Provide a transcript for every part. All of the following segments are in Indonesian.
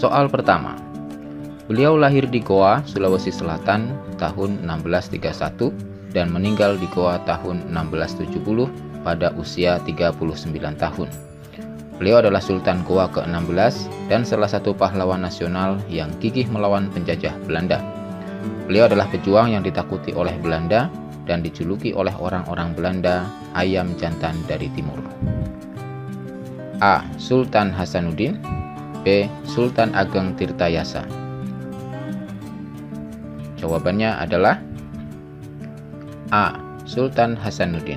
Soal pertama. Beliau lahir di Goa, Sulawesi Selatan tahun 1631 dan meninggal di Goa tahun 1670 pada usia 39 tahun. Beliau adalah Sultan Goa ke-16 dan salah satu pahlawan nasional yang gigih melawan penjajah Belanda. Beliau adalah pejuang yang ditakuti oleh Belanda dan dijuluki oleh orang-orang Belanda ayam jantan dari timur. A. Sultan Hasanuddin. B. Sultan Ageng Tirtayasa. Jawabannya adalah A. Sultan Hasanuddin.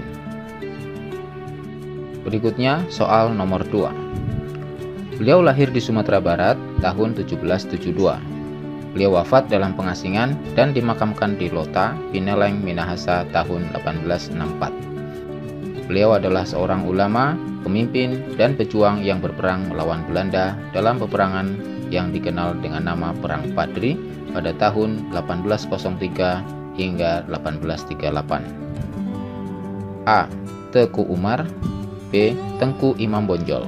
Berikutnya soal nomor 2. Beliau lahir di Sumatera Barat tahun 1772. Beliau wafat dalam pengasingan dan dimakamkan di Lota, Pineleng, Minahasa tahun 1864. Beliau adalah seorang ulama, pemimpin, dan pejuang yang berperang melawan Belanda dalam peperangan yang dikenal dengan nama Perang Padri pada tahun 1803 hingga 1838. A. Teuku Umar. B. Tengku Imam Bonjol.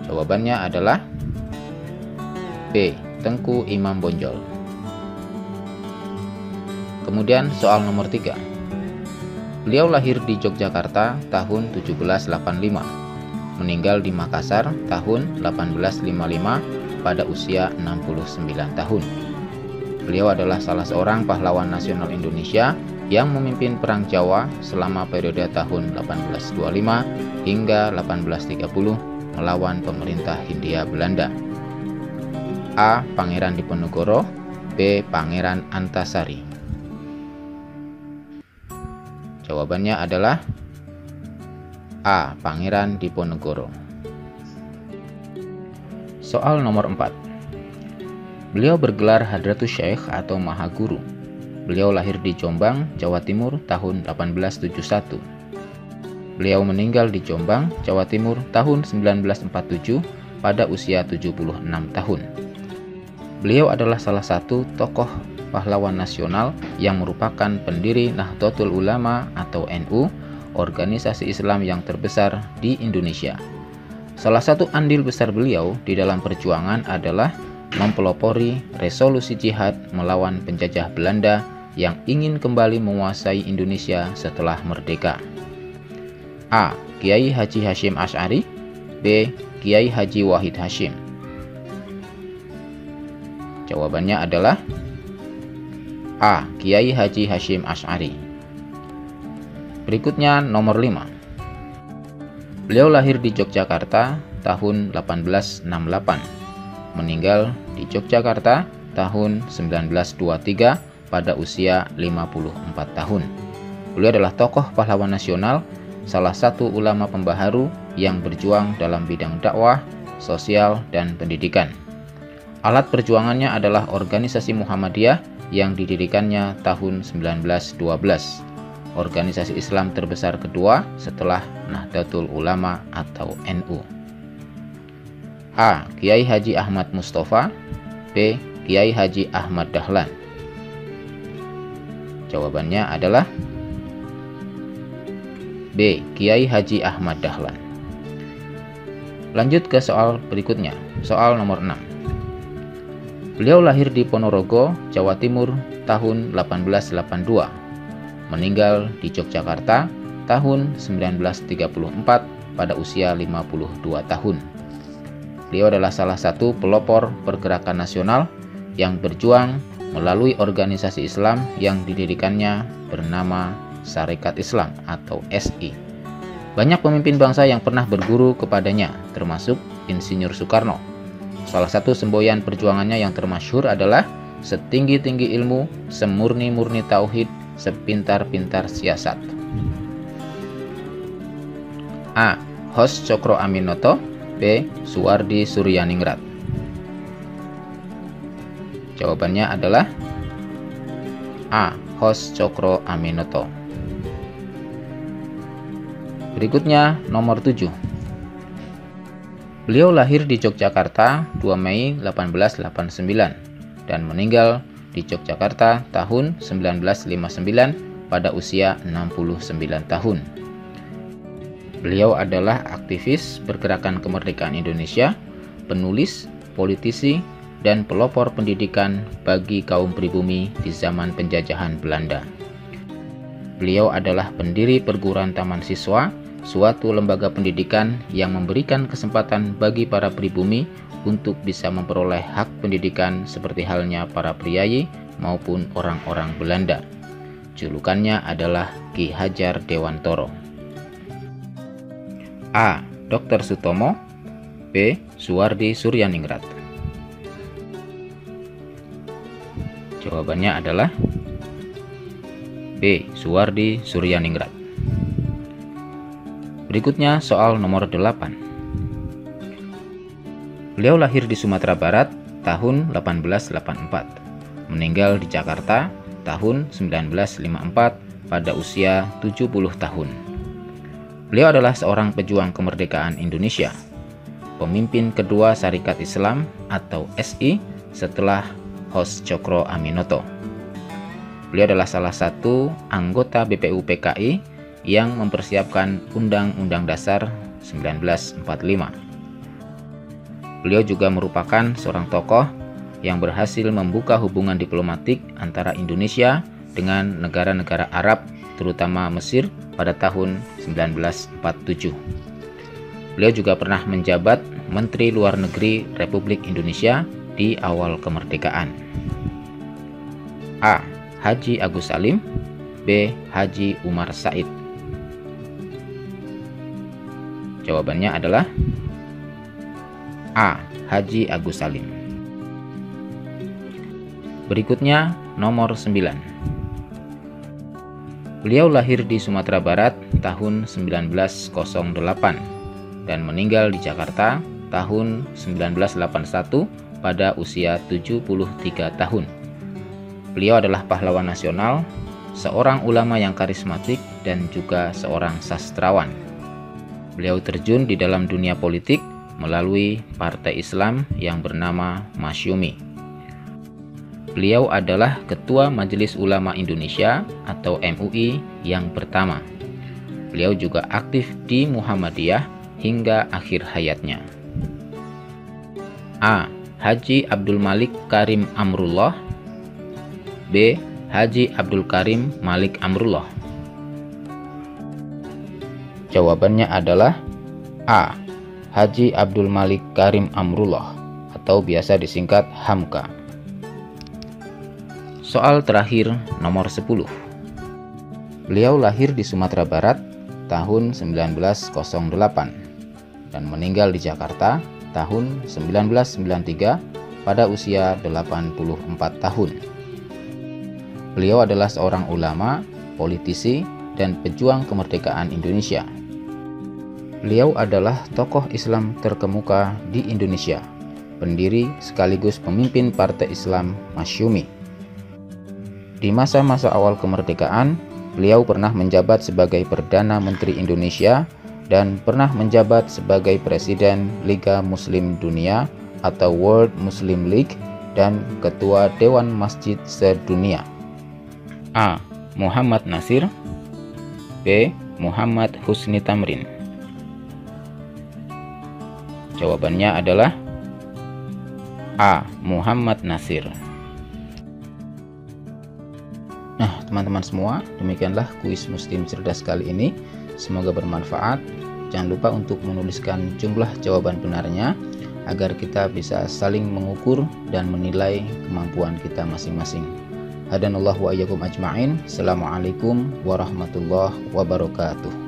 Jawabannya adalah B. Tengku Imam Bonjol. Kemudian soal nomor 3. Beliau lahir di Yogyakarta tahun 1785, meninggal di Makassar tahun 1855 pada usia 69 tahun. Beliau adalah salah seorang pahlawan nasional Indonesia yang memimpin Perang Jawa selama periode tahun 1825 hingga 1830 melawan pemerintah Hindia Belanda. A. Pangeran Diponegoro. B. Pangeran Antasari. Jawabannya adalah A. Pangeran Diponegoro. Soal nomor 4. Beliau bergelar Hadratus Syekh atau Maha Guru. Beliau lahir di Jombang, Jawa Timur tahun 1871. Beliau meninggal di Jombang, Jawa Timur tahun 1947 pada usia 76 tahun. Beliau adalah salah satu tokoh pahlawan nasional yang merupakan pendiri Nahdlatul Ulama atau NU, organisasi Islam yang terbesar di Indonesia. Salah satu andil besar beliau di dalam perjuangan adalah mempelopori resolusi jihad melawan penjajah Belanda yang ingin kembali menguasai Indonesia setelah merdeka. A. Kiai Haji Hasyim Asy'ari. B. Kiai Haji Wahid Hasyim. Jawabannya adalah A. Kiai Haji Hasyim Asy'ari. Berikutnya nomor 5. Beliau lahir di Yogyakarta tahun 1868, meninggal di Yogyakarta tahun 1923 pada usia 54 tahun. Beliau adalah tokoh pahlawan nasional, salah satu ulama pembaharu yang berjuang dalam bidang dakwah, sosial, dan pendidikan. Alat perjuangannya adalah organisasi Muhammadiyah yang didirikannya tahun 1912. Organisasi Islam terbesar kedua setelah Nahdlatul Ulama atau NU. A. Kiai Haji Ahmad Mustafa. B. Kiai Haji Ahmad Dahlan. Jawabannya adalah B. Kiai Haji Ahmad Dahlan. Lanjut ke soal berikutnya, soal nomor 6. Beliau lahir di Ponorogo, Jawa Timur tahun 1882. Meninggal di Yogyakarta tahun 1934 pada usia 52 tahun. Beliau adalah salah satu pelopor pergerakan nasional yang berjuang melalui organisasi Islam yang didirikannya bernama Sarekat Islam atau SI. Banyak pemimpin bangsa yang pernah berguru kepadanya, termasuk Insinyur Soekarno. Salah satu semboyan perjuangannya yang termasyhur adalah setinggi-tinggi ilmu, semurni-murni tauhid, sepintar-pintar siasat. A. Hos Cokro Aminoto. B. Suwardi Suryaningrat. Jawabannya adalah A. Hos Cokro Aminoto. Berikutnya nomor 7. Beliau lahir di Yogyakarta 2 Mei 1889 dan meninggal di Yogyakarta tahun 1959 pada usia 69 tahun. Beliau adalah aktivis pergerakan kemerdekaan Indonesia, penulis, politisi, dan pelopor pendidikan bagi kaum pribumi di zaman penjajahan Belanda. Beliau adalah pendiri Perguruan Taman Siswa, suatu lembaga pendidikan yang memberikan kesempatan bagi para pribumi untuk bisa memperoleh hak pendidikan seperti halnya para priayi maupun orang-orang Belanda. Julukannya adalah Ki Hajar Dewantoro. A. Dr. Sutomo. B. Suwardi Suryaningrat. Jawabannya adalah B. Suwardi Suryaningrat. Berikutnya soal nomor 8. Beliau lahir di Sumatera Barat tahun 1884, meninggal di Jakarta tahun 1954 pada usia 70 tahun. Beliau adalah seorang pejuang kemerdekaan Indonesia, pemimpin kedua Syarikat Islam atau SI setelah Hos Cokro Aminoto. Beliau adalah salah satu anggota BPU PKI yang mempersiapkan Undang-Undang Dasar 1945. Beliau juga merupakan seorang tokoh yang berhasil membuka hubungan diplomatik antara Indonesia dengan negara-negara Arab, terutama Mesir pada tahun 1947. Beliau juga pernah menjabat Menteri Luar Negeri Republik Indonesia di awal kemerdekaan. A. Haji Agus Salim. B. Haji Umar Said. Jawabannya adalah A. Haji Agus Salim. Berikutnya nomor 9. Beliau lahir di Sumatera Barat tahun 1908 dan meninggal di Jakarta tahun 1981 pada usia 73 tahun. Beliau adalah pahlawan nasional, seorang ulama yang karismatik dan juga seorang sastrawan. Beliau terjun di dalam dunia politik melalui partai Islam yang bernama Masyumi. Beliau adalah Ketua Majelis Ulama Indonesia atau MUI yang pertama. Beliau juga aktif di Muhammadiyah hingga akhir hayatnya. A. Haji Abdul Malik Karim Amrullah. B. Haji Abdul Karim Malik Amrullah. Jawabannya adalah A. Haji Abdul Malik Karim Amrullah atau biasa disingkat Hamka. Soal terakhir nomor 10. Beliau lahir di Sumatera Barat tahun 1908 dan meninggal di Jakarta tahun 1993 pada usia 84 tahun. Beliau adalah seorang ulama, politisi, dan pejuang kemerdekaan Indonesia. Beliau adalah tokoh Islam terkemuka di Indonesia, pendiri sekaligus pemimpin Partai Islam Masyumi. Di masa-masa awal kemerdekaan, beliau pernah menjabat sebagai Perdana Menteri Indonesia dan pernah menjabat sebagai Presiden Liga Muslim Dunia atau World Muslim League dan Ketua Dewan Masjid Sedunia. A. Muhammad Nasir. B. Muhammad Husni Tamrin. Jawabannya adalah A. Muhammad Nasir. Nah, teman-teman semua, demikianlah kuis Muslim Cerdas kali ini. Semoga bermanfaat. Jangan lupa untuk menuliskan jumlah jawaban benarnya agar kita bisa saling mengukur dan menilai kemampuan kita masing-masing. Hadanallahu wa iyyakum ajma'in. Assalamualaikum warahmatullahi wabarakatuh.